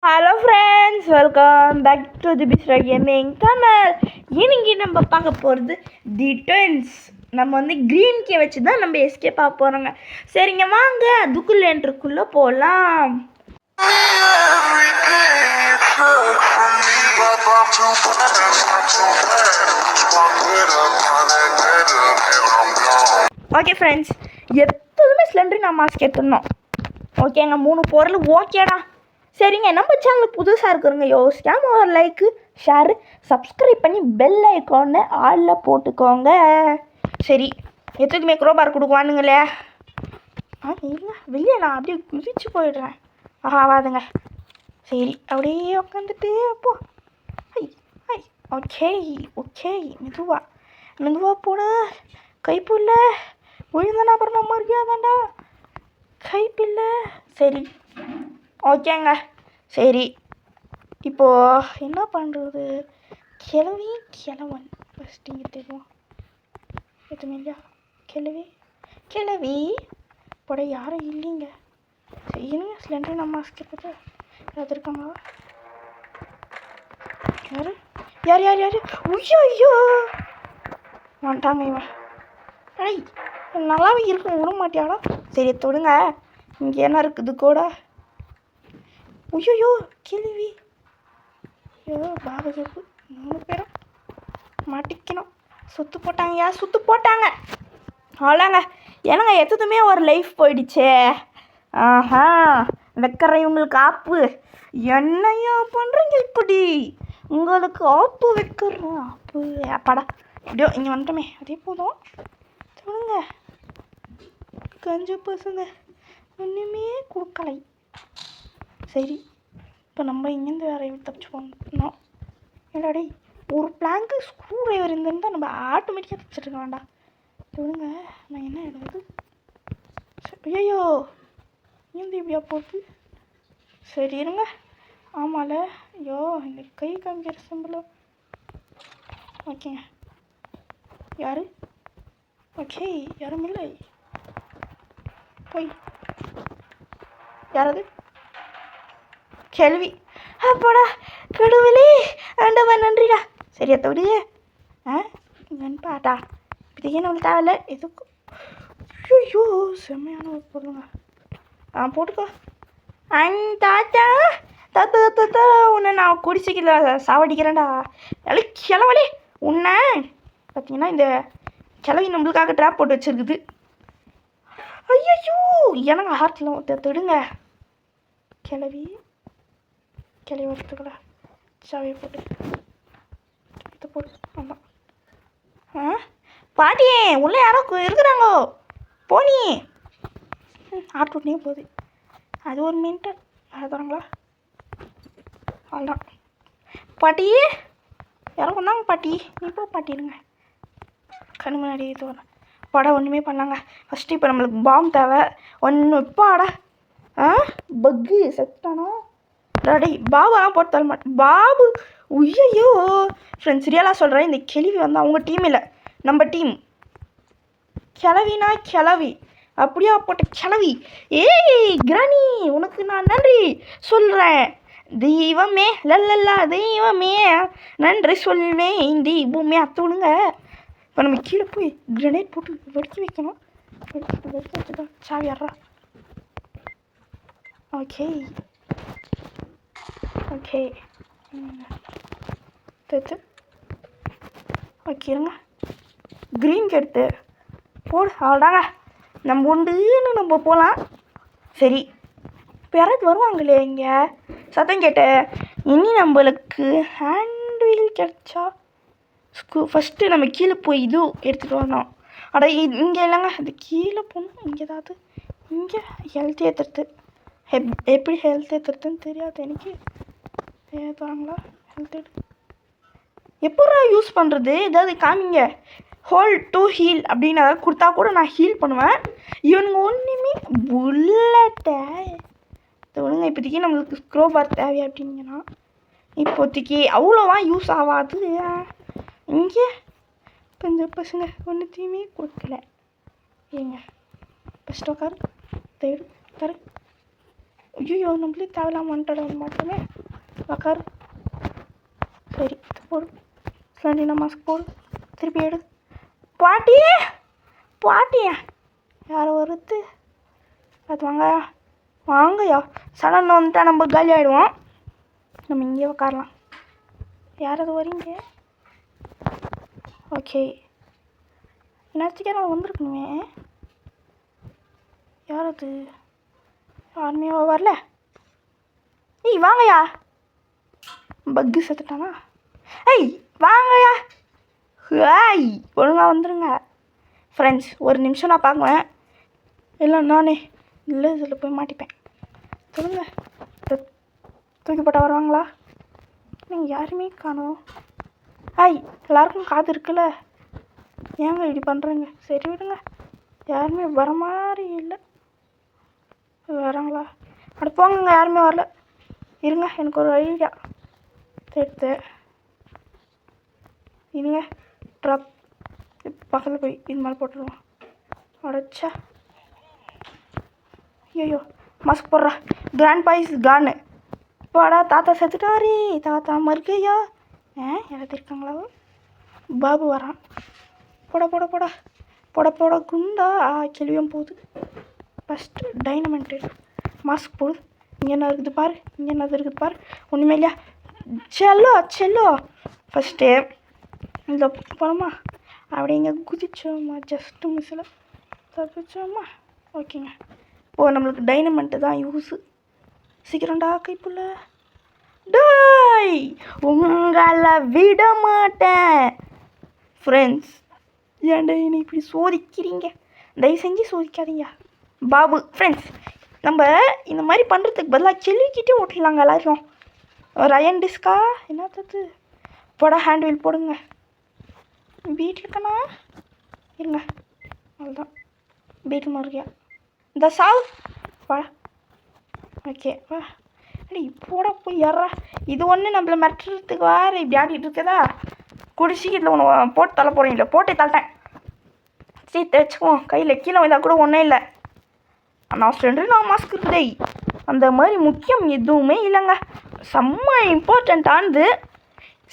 Hello friends, welcome back to the Bisra gaming channel. இன்னைக்கு நம்ம பார்க்க போகிறது தி ட்வின்ஸ். நம்ம க்ரீன் கே வச்சு தான் நம்ம எஸ்கேப் ஆக போகிறோங்க. சரிங்க, வாங்க அதுக்குள்ளேன்றக்குள்ளே போகலாம். ஓகே ஃப்ரெண்ட்ஸ், எப்போதுமே ஸ்லெண்டரி நான் மாஸ்க் எடுத்துடணும். ஓகேங்க, 3 பொருள் ஓகேடா. சரிங்க, நம்ம சேனல் புதுசாக இருக்கிறவங்க யோசிக்காம ஒரு லைக்கு, ஷேரு, சப்ஸ்கிரைப் பண்ணி பெல் ஐக்கான்னு ஆளில் போட்டுக்கோங்க. சரி, எதுக்குமே க்ரோபார் கொடுக்குவானுங்களே. இல்லை வெளியே நான் அப்படியே குதிச்சு போயிடுறேன். ஆகாதுங்க. சரி, அப்படியே உட்காந்துட்டு அப்போ ஓகே ஓகே, மெதுவா போட கைப்புள்ள விழுந்தனா அப்புறமா மறுபடியாதாண்டா கைப்பில்லை. சரி ஓகேங்க. சரி, இப்போது என்ன பண்ணுறது? கிழவன் ஃபஸ்ட்டு இங்கே தெரியும் எதுவுமே இல்லையா? கிழவி போட யாரும் இல்லைங்க. செய்யணுங்க. சிலிண்டர் நம்ம மாஸ்க் யாராவது இருக்காங்களா? யார் ஐயோ வந்துட்டாங்க இவன். நல்லாவே இருக்கும், விட மாட்டியாடா. சரி தொடுங்க. இங்கே என்ன இருக்குது கூட? ஐயோ கேள்வி. ஐயோ பாபு 3 பேரும் மாட்டிக்கணும். சுற்று போட்டாங்க. அவ்வளோங்க. ஏன்னாங்க எதுவுமே ஒரு லைஃப் போயிடுச்சே. ஆஹா, வைக்கிறேன் உங்களுக்கு ஆப்பு. என்னையா பண்ணுறீங்க இப்படி? உங்களுக்கு ஆப்பு வைக்கிறேன். ஆப்பு அப்பாடா. எப்படியோ இங்கே வந்துட்டோமே, அதே போதும். சொல்லுங்க கஞ்ச பசங்க ஒன்றுமே கொடுக்கலை. சரி, இப்போ நம்ம இங்கேருந்து வேற தப்பிச்சு போகணும். என்னடாடி, ஒரு பிளாங்க்கு ஸ்க்ரூ டிரைவர் இருந்திருந்தால் நம்ம ஆட்டோமேட்டிக்காக தப்பிச்சிருக்க வேண்டாம். சொல்லுங்க, நான் என்ன எடுக்குது? ஐயோ இங்கேருந்து இப்படியா போகுது? சரி இருங்க. ஆமால, ஐயோ இந்த கை காமிக்கிற சிம்பிளோ. ஓகேங்க. யாரு? ஓகே, யாரும் இல்லை. போய் யாராவது கேள்வி. அப்போடா கடவுளே, ஆண்டவா நன்றிடா. சரியா தோடி வெண்பாட்டா இப்படியே நம்மளுக்கு தேவையில்ல. எதுக்கு? ஐயோ செம்மையான ஒரு பொருளுங்க. போட்டுக்கோ. தாத்தா உன்னை நான் குடிச்சிக்கல சாவடிக்கிறேன்டா. கிளவலே உன்னை பார்த்தீங்கன்னா இந்த கிளவி நம்மளுக்காக ட்ராப் போட்டு வச்சிருக்குது. ஐயோ எனக்கு ஹார்ட்டில் தொடுங்க. கிளவி வரத்துக்குள்ள சாவியை போட்டு இதை போட்டு. ஆமாம் பாட்டியே, உள்ளே யாரோ இருக்கிறாங்கோ. போனி ஆட்டோட்னே போகுது. அது ஒரு மினிட்டு தராங்களா? அவ்வளோதான். பாட்டி யாரோ வந்தாங்க. பாட்டி நீ போ பாட்டி, இருங்க. கண்ணு முன்னாடி இது வர படம் ஒன்றுமே பண்ணாங்க. ஃபஸ்ட்டு இப்போ நம்மளுக்கு பாம் தேவை. ஒன்று இப்பாடா. பக்கு செத்தானா? டேய் பாபுலாம் போட்டு தர மாட்டேன். பாபு ஐயோ ஃப்ரெண்ட்ஸ், ரியலாக சொல்கிறேன், இந்த கிழவி அவங்க டீம் இல்லை, நம்ம டீம். கிளவி அப்படியா போட்ட கிளவி. ஏய் கிராணி, உனக்கு நான் நன்றி சொல்கிறேன். தெய்வமே லல்லல்லா தெய்வமே நன்றி சொல்வேன். தெய்வமே அத்துடுங்க. இப்போ நம்ம கீழே போய் கிரனேட் போட்டு வெடிக்க வைக்கணும். வெடிக்க வச்சுட்டா சாவி யாரா? ஓகே இருங்க. க்ரீன் எடுத்து போடு. அவ்வளோதாங்க, நம்ம உண்டுன்னு நம்ம போகலாம். சரி, இப்போ யாராவது வருவாங்களே இங்கே சத்தம் கேட்டு. இனி நம்மளுக்கு ஹேண்ட் வீல் கிடச்சா ஃபஸ்ட்டு நம்ம கீழே போய் இது எடுத்துகிட்டு வரணும். இங்கே இல்லைங்க, அது கீழே போகணும். இங்கே ஏதாவது இங்கே ஹெல்த் ஏற்றுறது. எப்படி ஹெல்த் ஏற்றுறதுன்னு தெரியாது எனக்கு. ஏற்றுறாங்களா ஹெல்த் ஏற்று? எப்படா யூஸ் பண்ணுறது? ஏதாவது காமிங்க. ஹோல் டு ஹீல் அப்படின்னு ஏதாவது கொடுத்தா கூட நான் ஹீல் பண்ணுவேன். இவனுங்க ஒன்றுமே புல்லட்டை ஒழுங்க. இப்போதைக்கு நம்மளுக்கு ஸ்க்ரோபார் தேவை அப்படிங்கன்னா இப்போதைக்கு அவ்வளோவா யூஸ் ஆகாது. இங்கே கொஞ்சம் பசங்க ஒன்றுத்தையுமே கொடுக்கல. ஏங்க ஃபஸ்ட்டு உட்காரு, தேடு தரு. ஐயோ நம்மளே தேவையில்லாம வந்துட்டோட மாட்டோமே. உக்கார். சரி போடு. ஸ்லெண்டினா மாஸ்க் போடு. திருப்பி எடு. பாட்டியே பாட்டியா யாரை வருது அது? வாங்கயா சடனில் வந்துட்டா நம்ம காலி ஆகிடுவோம். நம்ம இங்கே உட்காரலாம். யாராவது வரீங்க? ஓகே என்னாச்சுக்கே நான் வந்திருக்கணுமே. யார் அது? யாருமே வரல. ஏய் வாங்கயா. பக்கு செத்துட்டானா? ஏய் வாங்கயா. ஏய் ஒழுங்காக வந்துடுங்க ஃப்ரெண்ட்ஸ். ஒரு நிமிஷம் நான் பார்க்குவேன். இல்லை நானே இல்லை இதில் போய் மாட்டிப்பேன். சொல்லுங்க தூக்கி போட்டால் வருவாங்களா? நீங்கள் யாருமே காணோம். ஐய் எல்லாருக்கும் காது இருக்குல்ல, ஏங்க இப்படி பண்ணுறீங்க? சரி விடுங்க. யாருமே வர மாதிரி இல்லை. வராங்களா? அப்படி போங்க. யாருமே வரல. இருங்க எனக்கு ஒரு ஐடியா எடுத்து இருங்க. ட்ராப் பக்கத்தில் போய் இது மேலே போட்டுருவோம். அடைச்சா ஐயோ மாஸ்க் போடுறா. கிராண்ட் பாய்ஸ் கானு போடா. தாத்தா செத்துட்டாரி. தாத்தா மறுக்கையா? யாராவது இருக்காங்களா? பாபு வரான். போட போட போட போட போட குண்டா கேள்வியும் போகுது. ஃபஸ்ட்டு டைனமெண்ட்டு மாஸ்க் போடுது. இங்கே என்ன இருக்குது பாரு. இங்கே என்ன இருக்குது பாரு. ஒன்றுமே இல்லையா? செல்லோ ஃபஸ்ட்டு இந்த போனோமா அப்படி இங்கே குதிச்சோம்மா. ஜஸ்ட்டு மிஸ்ஸில் தப்பிச்சோம்மா. ஓகேங்க. ஓ நம்மளுக்கு டைனமெண்ட்டு தான் யூஸு. சீக்கிரம்டா கைப்புள்ள. டாய் உங்களை விட மாட்டேன் ஃப்ரெண்ட்ஸ். ஏன்டா என்னை இப்படி சோதிக்கிறீங்க? தயவு செஞ்சு சோதிக்காதீங்க பாபு. ஃப்ரெண்ட்ஸ் நம்ம இந்த மாதிரி பண்ணுறதுக்கு பதிலாக செல்லிக்கிட்டே ஓட்டலாங்க எல்லாரும். ரயன் டிஸ்கா என்னது? போட ஹேண்ட்வீல் போடுங்க. வீட்டில் இருக்கண்ணா இருங்க. அவ்வளோதான் வீட்டில் மாறியா இந்த சாவு வா. ஓகே வா. அடி போட போய் ஏறா. இது ஒன்று நம்மளை மிரட்டுறதுக்கு வேறு இப்படி ஆடிட்டு இருக்கதா? குடிச்சி இதில் ஒன்று போட்டு தள்ள போகிறேன். இல்லை போட்டே தள்ளிட்டேன். சரி தைச்சுக்குவோம். கையில் கீழே வந்தால் கூட ஒன்றும் இல்லை. நான் ஃப்ரெண்டு நான் மாஸ்க் இருக்குதே. அந்த மாதிரி முக்கியம் எதுவுமே இல்லைங்க. செம்ம இம்பார்ட்டண்ட்டானது.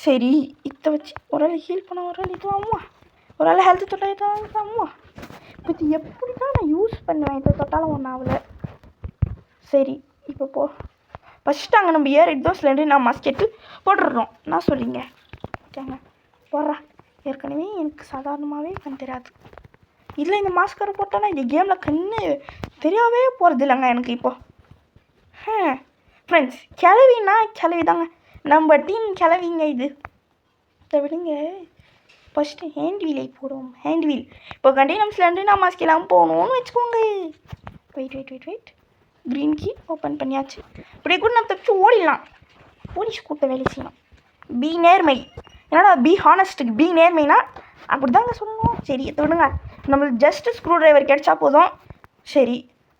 சரி இதை வச்சு ஒரு ஆள் ஹீல் பண்ண, ஒரு ஆள் இதுவாகுமா, ஒரு ஆள் ஹெல்த்து தொட்டால் இதுவாகுமா. இப்போ இது எப்படி தான் நான் யூஸ் பண்ணுவேன்? இதை தொட்டாலும் ஒன்றும் ஆகலை. சரி இப்போ போ. ஃபஸ்ட்டு அங்கே நம்ம ஏறிட்டோம். சிலிண்டர் நான் மாஸ்கெட்டு போட்டுடுறோம். நான் சொல்லிங்க ஓகேங்க போடுறா. ஏற்கனவே எனக்கு சாதாரணமாகவே கண் தெரியாது. இல்லை இந்த மாஸ்கரை போட்டோன்னா இந்த கேமில் கண்ணு தெரியாவே போகிறது இல்லைங்க எனக்கு இப்போது. ஃப்ரெண்ட்ஸ் கிளவின்னா கிளவி தாங்க. நம்ம டீம் கிளவிங்க இது. இதை விடுங்க. ஃபஸ்ட்டு ஹேண்ட் வீலை போடுவோம். ஹேண்ட் வீல் இப்போ கண்டினியூம் சிலிண்டர் நான் மாஸ்க் இல்லாமல் போகணும்னு வச்சுக்கோங்க. வெயிட் க்ரீன் கீ ஓப்பன் பண்ணியாச்சு. இப்படியே கூட நம்ம தப்பிச்சு ஓடிடலாம். போலீஸ் கூட்ட வேலை செய்யணும். பி நேர்மை. என்னடா பி ஹானஸ்ட்டுக்கு பி நேர்மைனா அப்படி தாங்க சொல்லணும். சரி விடுங்க. நம்மளுக்கு ஜஸ்ட்டு ஸ்க்ரூ ட்ரைவர் கிடச்சா போதும். சரி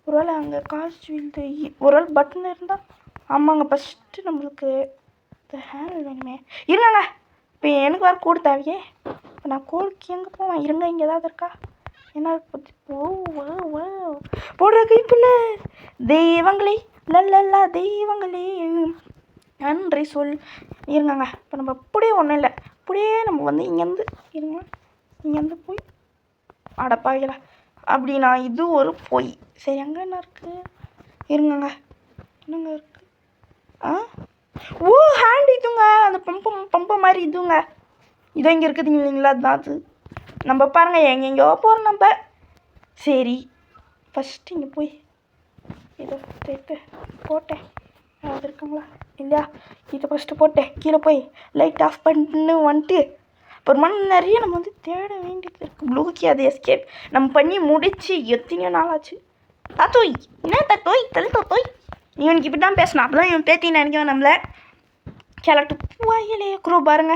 ஒரு வேளை அங்கே காசு வீழ்ந்து ஒரு வேளை பட்டன் இருந்தால். ஆமாங்க ஃபஸ்ட்டு நம்மளுக்கு இந்த ஹேண்டில் வேணுமே. இருங்க இப்போ எனக்கு வேறு கோடு தேவையே. இப்போ நான் கோடுக்கு எங்கே போவேன்? இருங்க இங்கே ஏதாவது இருக்கா? என்ன போடுற கைப்புள்ள. தெய்வங்களே லல்லா தெய்வங்களே நன்றி சொல். இருங்கங்க இப்போ நம்ம அப்படியே ஒன்றும் இல்லை. அப்படியே நம்ம வந்து இங்கேருந்து இருங்க. இங்கேருந்து போய் அடப்பாவில அப்படின்னா இது ஒரு பொய். சரி அங்கே என்ன இருக்குது? இருங்கங்க என்னங்க இருக்குது? ஓ ஹேண்ட் இதுங்க. அந்த பம்பு மாதிரி இதுங்க. இதோ இங்கே இருக்குதுங்க இல்லைங்களா? அதுதான் அது. நம்ம பாருங்கள் எங்கெங்கோ போகிறோம் நம்ம. சரி ஃபஸ்ட்டு இங்கே போய் இதை சேர்த்து போட்டேன். யாராவது இருக்காங்களா? இல்லையா? இதை ஃபஸ்ட்டு போட்டேன். கீழே போய் லைட் ஆஃப் பண்ணு வந்துட்டு அப்புறமா நிறைய நம்ம வந்து தேட வேண்டியது இருக்குது. ப்ளூக்கி அது எஸ்கேப் நம்ம பண்ணி முடிச்சு எத்தனையோ நாள் ஆச்சு. தாத்தோய் என்ன தாத்தோய் தலை தாத்தோய் இவனுக்கு இப்படி தான் பேசணும். அப்போ தான் இவன் பேத்தின்னு நினைக்குவேன் நம்மளை. கிளட்டு பூவாயிலே குரோ பாருங்க.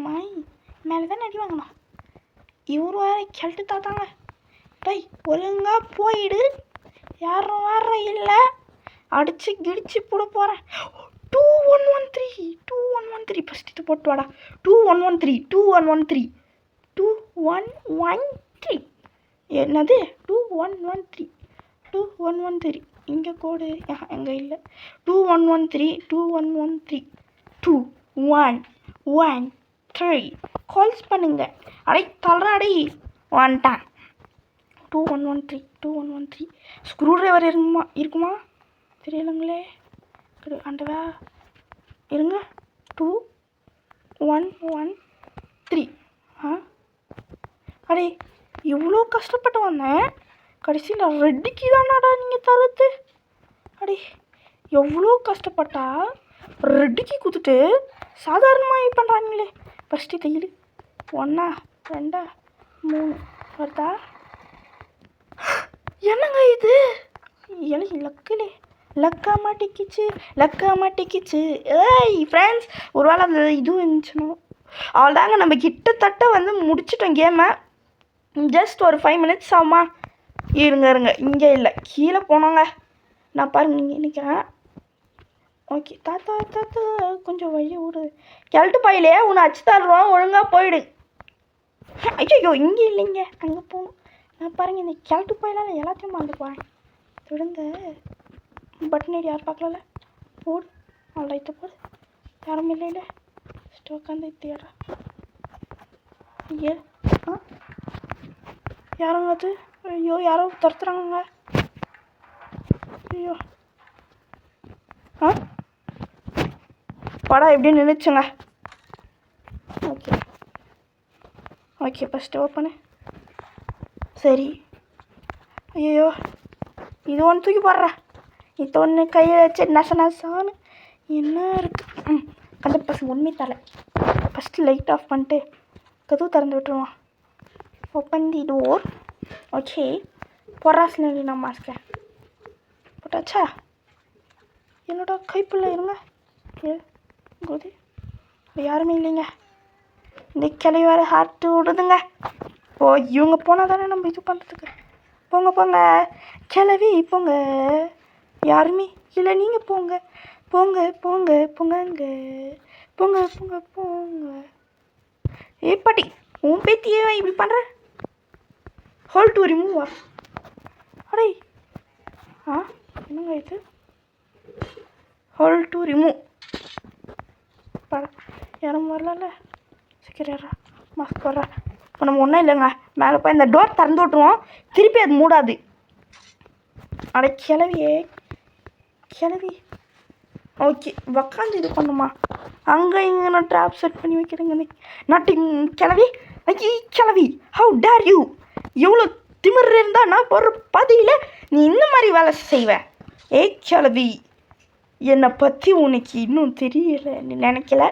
மாய் மேலே தான் அடி வாங்கணும். இவரு வேறு கிளட்டு தாத்தாங்க. டேய் ஒழுங்காக போயிடு. யாரும் வர இல்லை. அடித்து கிடிச்சு போட போகிறேன். 2113 ஃபஸ்ட்டு இது போட்டு வாடா. 2113 என்னது 2113 இங்கே கோடு எங்கே இல்லை. 2113 2113 2113 கால்ஸ் பண்ணுங்க. அடை தள்ளாடி வந்துட்டான். 2113 2113 ஸ்க்ரூ ட்ரைவர் இருக்குமா தெரியலங்களே. ஆண்டவா இருங்க. 2113 அடே இவ்வளோ கஷ்டப்பட்டு வந்தேன், கடைசியில் ரெட்டுக்கு தானாடா நீங்கள் தருது. அடே எவ்வளோ கஷ்டப்பட்டா ரெட்டுக்கு கொடுத்துட்டு சாதாரணமாக இது பண்ணுறாங்களே. ஃபஸ்ட்டு தையல் 1 2 3 வருதா? என்னங்க இது? எனக்கு லக்கா மாட்டிக்கிச்சு. ஏய் ஃப்ரெண்ட்ஸ், ஒரு வேளை அந்த இதுவும் இருந்துச்சுன்னா அவ்வளோதாங்க. நம்ம கிட்டத்தட்ட வந்து முடிச்சிட்டோம் கேமை. ஜஸ்ட் ஒரு 5 மினிட்ஸ் ஆகுமா? இருங்க இங்கே இல்லை, கீழே போனோங்க. நான் பாருங்க இங்கே நிற்கிறேன். ஓகே தாத்தா கொஞ்சம் வழி விடு. கிழட்டு பாயிலே உன்னை அச்சு தருவோம், ஒழுங்காக போயிடு. ஐயோ இங்கே இல்லைங்க, அங்கே போகணும். நான் பாருங்கள் இந்த கிழட்டு பாயிலால் எல்லாத்தையும் மறந்து போகிறேன். விடுங்க. பட்டன் ஐடி யார் பார்க்கல? போடு அவ்வளோ இத்த போடு. யாரும் இல்லை ஃபஸ்ட்டு உட்காந்து தேடுற. ஏ யாருங்க அது? ஐயோ யாரோ துரத்துறாங்க. ஐயோ படம் எப்படி நின்றுச்சுங்க? Okay first open. சரி ஐயோ இது ஒன்று தூக்கி போடுறா. இது ஒன்று கையை வச்சு நசனசான்னு என்ன இருக்குது? அந்த பசங்க உண்மை தலை. ஃபஸ்ட்டு லைட் ஆஃப் பண்ணிட்டு கதவு திறந்து விட்டுருவான். Open the door. ஓகே பொறாசில் நான் மாஸ்க போட்டாச்சா? என்னோட கைப்புள்ள இருங்க. கோதி யாருமே இல்லைங்க. இந்த கிளை வேறு ஹார்ட்டு விடுதுங்க. ஓ இவங்க போனால் தானே நம்ம இது பண்ணுறதுக்கு. போங்க கிளவி போங்க. யாருமே இல்லை, நீங்கள் போங்க. ஏ பாட்டி உன் பேத்தியே இப்படி பண்ணுற? ஹோல் டு ரிமூவா? அடே என்னங்க இது? ஹோல் டு ரிமூவ் யாரும் வரல. சீக்கிரம் மாஸ்க் போடுறா. இப்போ நம்ம ஒன்றும் இல்லைங்க, மேலே போய் இந்த டோர் திறந்து விட்ருவோம், திருப்பி அது மூடாது. அட கிளவி ஓகே உக்காந்து இது பண்ணுமா? அங்கே இங்கே நான் ட்ராப் செட் பண்ணி வைக்கிறேங்க. நாட்டு கிளவி ஹவு டேர் யூ? எவ்வளோ திமிர் இருந்தால் நான் போடுற பாதியில் நீ இந்த மாதிரி வேலை செய்வ? கிளவி என்னை பற்றி உனக்கு இன்னும் தெரியலை, நீ நினைக்கல.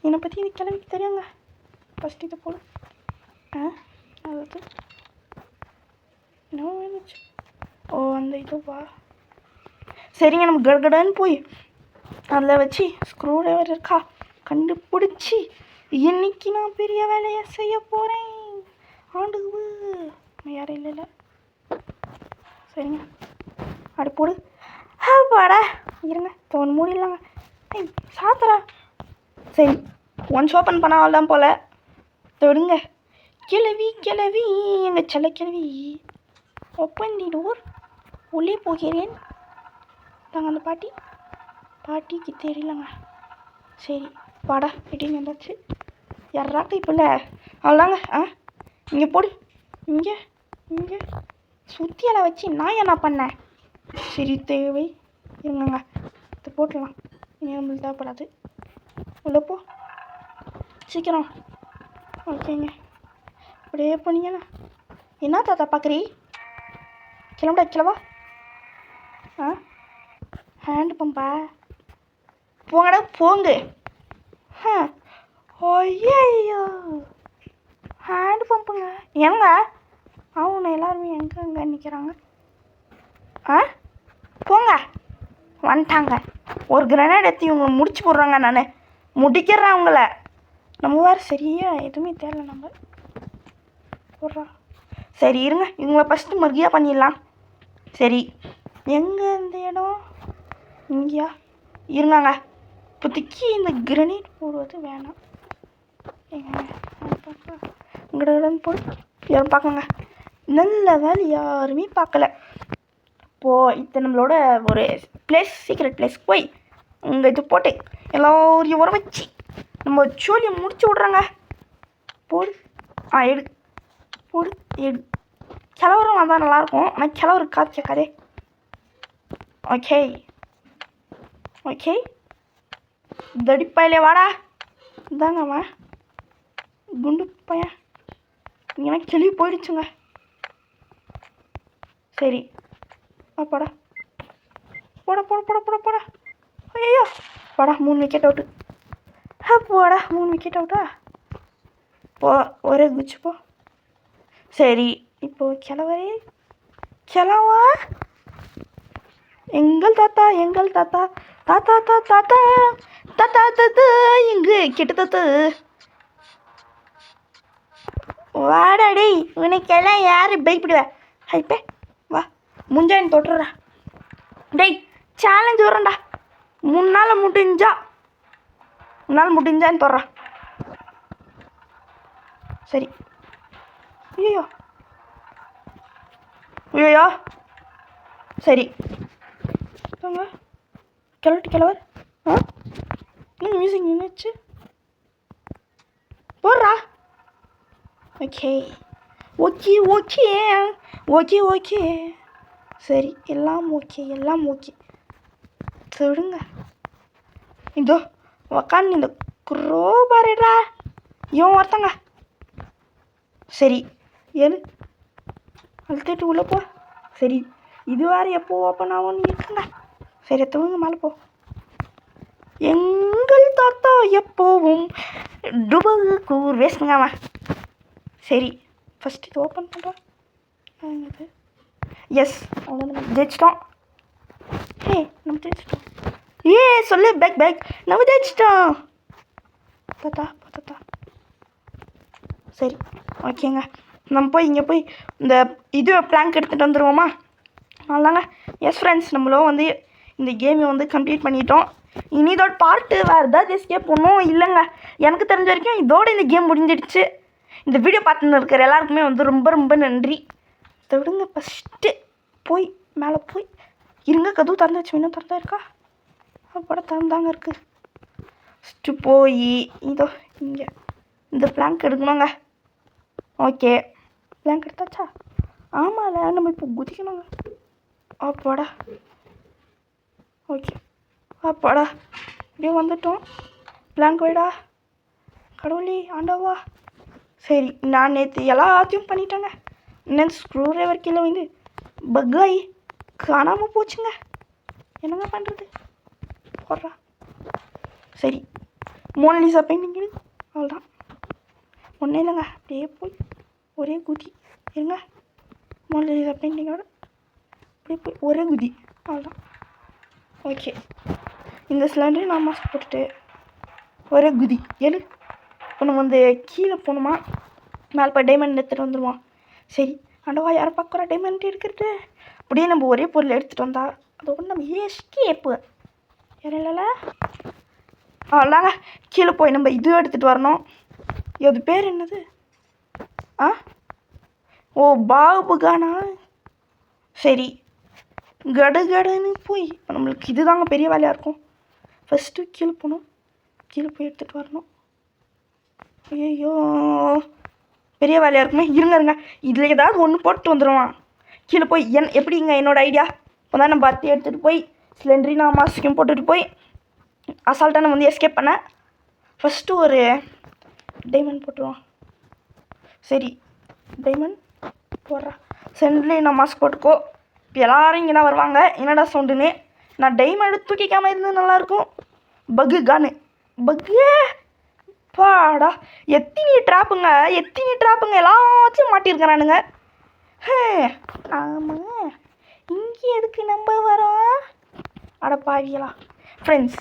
என்னை பற்றி இந்த கிளவிக்கு தெரியுங்க. ஃபஸ்ட்டு இது போடு. அது என்ன வேணுச்சு? ஓ அந்த இதுவா? சரிங்க, நம்ம கடகடன்னு போய் அதில் வச்சு ஸ்க்ரூ ட்ரைவர் இருக்கா கண்டுபிடிச்சி இன்னைக்கு நான் பெரிய வேலையை செய்ய போகிறேன். ஆண்டுவு யாரும் இல்லை. சரிங்க அப்படி போடு. பாடா இருங்க தோணு மூடிடலாங்க. சாத்துறா. சரி ஒன்ஸ் ஓப்பன் பண்ண அவ்வளோதான் போல். தொடுங்க கிளவி எங்கள் செல்ல கிளவி. Open the door. உள்ளே போகிறேன். நாங்கள் அந்த பாட்டிக்கு தெரியலங்க. சரி பாடா இட்டிங்க வந்தாச்சு. யாராக்க இப்போ இல்லை அவ்வளோதாங்க. இங்கே போடு. இங்கே சுற்றியலை வச்சு நான் என்ன பண்ணேன்? சரி தேவை இருங்கங்க, இது போட்டுடலாம். இனி நம்மளுக்கு தேவைப்படாது. உள்ள போ சீக்கிரம். ஓகேங்க அப்படியே போனீங்கண்ணா. என்ன தாத்தா பார்க்குறீ? கிளம்பா. ஹேண்ட் பம்பா? போங்கடா போங்க. ஐயோ ஹேண்ட் பம்புங்க. எங்க அவங்க எல்லாருமே எங்கே நிற்கிறாங்க? போங்க வந்துட்டாங்க. ஒரு கிரனேட் எடுத்து இவங்க முடிச்சு போடுறாங்க. நான் முடிக்கிறேன் அவங்கள. நம்ம வேறு சரியா எதுவுமே தேவை நம்ம போடுறா. சரி இருங்க, இவங்கள ஃபஸ்ட்டு மறுபடியாக பண்ணிடலாம். சரி எங்கே இந்த இடம்? இங்கேயா? இருங்க இப்போதைக்கு இந்த கிரனேட் போடுவது வேணாம். இங்கட போடு. யாரும் பார்க்கங்க. நல்ல வேலை யாருமே பார்க்கல. இப்போது இது நம்மளோட ஒரு பிளேஸ், சீக்ரெட் பிளேஸ் போய் அங்கே இது போட்டு எல்லோரையும் உர வச்சு நம்ம சோழியை முடிச்சு விட்றாங்க. போடு. எடு. போடு. எடு. கிழவரும் வந்தால் நல்லாயிருக்கும். ஆனால் கிழவரு காது கேட்காதே. ஓகே. ஓகே. தடிப்பாயிலே வாடா. இந்தாங்கம்மா குண்டு பையன். இங்கன்னா கிளி போயிடுச்சுங்க. சரி போடா. போடா போட போட போட போடா. ஐயோ போடா. 3 விக்கெட் அவுட்டு. போடா 3 விக்கெட் அவுட்டா. ஒரே குச்சி போ. சரி இப்போது கிழவா எங்கள் தாத்தா தாத்தா தாத்தா தாத்தா தாத்தா இங்கு கெட்டு தாத்தா வாடா டேய். உனக்கெல்லாம் யார் பயப்படுவா? ஹைப்பே வா முஞ்சாயின் தொட்டுறா. டேய் சேலஞ்சு வரேன்டா. 3 நாள் முடிஞ்சான்னு தொடுறா. சரி. ஐயோ ஐயோ. சரி கிழவர். இன்னும் மியூசிக் நின்றுச்சு. போடுறா. Okay okay okay okay okay. சரி எல்லாம் ஓகே. சொல்லுங்க. இதோ உக்காந்து இந்த குரோபாரா இவன் ஒருத்தங்க. சரி ஏழு அழுத்திட்டு உள்ளே போ. சரி இது வேறு எப்போ ஓப்பன் ஆகும்னு இருக்குங்க. சரி தூங்க மேலே போ. எங்கள் தாத்தா எப்போவும் டுபகு வேஸ்ட்டுங்க. சரி ஃபஸ்ட்டு இது ஓப்பன் பண்ணுறோம். எஸ் அவ்வளோ நம்ம ஜெயிச்சிட்டோம். நம்ம ஜெயிச்சிட்டோம். சொல்லு பேக் நம்ம ஜெயிச்சிட்டோம். தாத்தா. சரி ஓகேங்க. நம்ம போய் இங்கே போய் இந்த இது பிளாங்க் எடுத்துகிட்டு வந்துடுவோமா? அதாங்க. எஸ் ஃப்ரெண்ட்ஸ் நம்மளும் வந்து இந்த கேமை வந்து கம்ப்ளீட் பண்ணிட்டோம். இனி இதோட பார்ட்டு வேறு ஏதாவது எஸ்கேப் பண்ணணும் இல்லைங்க. எனக்கு தெரிஞ்ச வரைக்கும் இதோட இந்த கேம் முடிஞ்சிடுச்சு. இந்த வீடியோ பார்த்துன்னு இருக்கிற எல்லாருக்குமே வந்து ரொம்ப நன்றி. இதை விடுங்க. ஃபஸ்ட்டு போய் மேலே போய் இருங்க. கதவு திறந்துச்சு. இன்னும் திறந்தா இருக்கா? அப்போட திறந்தாங்க இருக்குது. ஃபஸ்ட்டு போய் இதோ இங்கே இந்த பிளாங்க் எடுக்கணுங்க. ஓகே பிளாங்க் எடுத்தாச்சா? ஆமாம்ல நம்ம இப்போ குதிக்கணுங்க. அப்பாடா. ஓகே அப்பாடா இப்படியே வந்துட்டோம். பிளாங்க் வைடா. கடவுளே ஆண்டவா. சரி நான் நேற்று எல்லாத்தையும் பண்ணிட்டேங்க. இன்னும் ஸ்க்ரூ டிரைவர் கீழே வந்து பக்காய் காணாமல் போச்சுங்க. என்னங்க பண்ணுறது? போடுறா. சரி மோனலிசா பெயிண்டிங் அவ்வளோதான். ஒன்றும் இல்லைங்க. அப்படியே போய் ஒரே குதி இருங்க. மோனலிசா பெயிண்டிங்கோட அப்படியே போய் ஒரே குதி அவ்வளோதான். ஓகே இந்த சிலிண்டரை நான் மாஸ்க் போட்டுட்டு ஒரே குதி எழு. இப்போ நம்ம வந்து கீழே போகணுமா? மேலே போய் டைமண்ட் எடுத்துகிட்டு வந்துடுவோம். சரி ஆண்டவா யாரை பார்க்குறா டைமண்ட் எடுக்கிறது? அப்படியே நம்ம ஒரே பொருள் எடுத்துகிட்டு வந்தா அதோட நம்ம எஸ்கேப்பு யாரில்ல. அவ்வளோதாங்க. கீழே போய் நம்ம இது எடுத்துகிட்டு வரணும். இது பேர் என்னது? பாபுகானா. சரி கடுன்னு போய் நம்மளுக்கு இதுதாங்க பெரிய வேலையாக இருக்கும். ஃபஸ்ட்டு கீழே போகணும். கீழே போய் எடுத்துகிட்டு வரணும். ஐயோ பெரிய வேலையாக இருக்குமே. இருங்க இதில் ஏதாவது ஒன்று போட்டு வந்துடுவான். கீழே போய் எப்படிங்க என்னோடய ஐடியா இப்போ தான் நம்ம பத்தி எடுத்துகிட்டு போய் சிலிண்டரி நான் மாஸ்க்கும் போட்டுட்டு போய் அசால்ட்டாக நம்ம வந்து எஸ்கேப் பண்ணேன். ஃபஸ்ட்டு ஒரு டைமண்ட் போட்டுருவான். சரி டைமண்ட் போடுறா. சிலிண்டரி நான் மாஸ்க் போட்டுக்கோ. இப்போ எல்லோரும் இங்கே தான் வருவாங்க. என்னடா சவுண்டுன்னு நான் டைமண்ட் தூக்கிக்காமல் இருந்தால் நல்லாயிருக்கும். பக்கு பாடா. எத்தனை ட்ராப்புங்க எல்லாத்தையும் மாட்டியிருக்கிறானுங்க. ஆமாம் இங்கே எதுக்கு நம்ம வரோம்? அட பாவியலாம். ஃப்ரெண்ட்ஸ்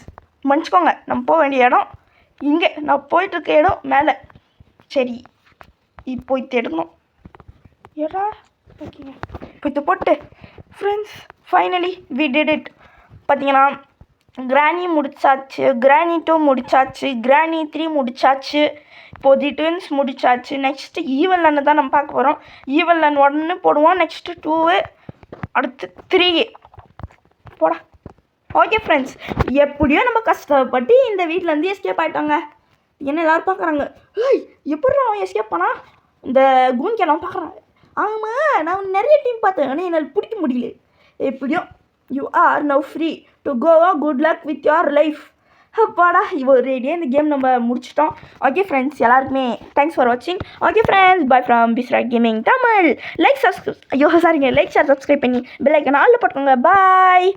மன்னிச்சிக்கோங்க. நம்ம போக வேண்டிய இடம் இங்கே. நான் போயிட்டுருக்க இடம் மேலே. சரி இப்போ இது எடுக்கணும். ஏடா ஓகேங்க. இப்போ இது போட்டு friends finally we did it. பார்த்தீங்கன்னா கிராணி முடிச்சாச்சு, கிராணி 2 முடிச்சாச்சு, கிராணி 3 முடிச்சாச்சு, இப்போது ட்வின்ஸ் முடிச்சாச்சு. நெக்ஸ்ட்டு ஈவல் லன்னு தான் நம்ம பார்க்க போகிறோம். ஈவல் லன் 1 போடுவோம். நெக்ஸ்ட்டு 2 அடுத்து 3 போடா. ஓகே ஃப்ரெண்ட்ஸ், எப்படியோ நம்ம கஷ்டப்பட்டு இந்த வீட்டிலேருந்து எஸ்கேப் ஆகிட்டாங்க. என்ன எல்லோரும் பார்க்குறாங்க, ஏய் எப்படி அவன் எஸ்கேப் பண்ணா, இந்த கூன்கெல்லாம் பார்க்குறாங்க. ஆமாம், நான் நிறைய டீம் பார்த்தேன், ஆனால் என்னால் பிடிக்க முடியல. எப்படியோ you are now free to Goa. Good luck with your life. அப்பாடா, இவ்வளோ ரேடியாக இந்த கேம் நம்ம முடிச்சிட்டோம். ஓகே ஃப்ரெண்ட்ஸ், எல்லாருக்குமே தேங்க்ஸ் ஃபார் வாட்சிங். Okay friends, bye from Bisra gaming Tamil. Like share subscribe பண்ணி பெல் ஐக்கன் ஆல்ல போட்டுக்கோங்க. பாய்.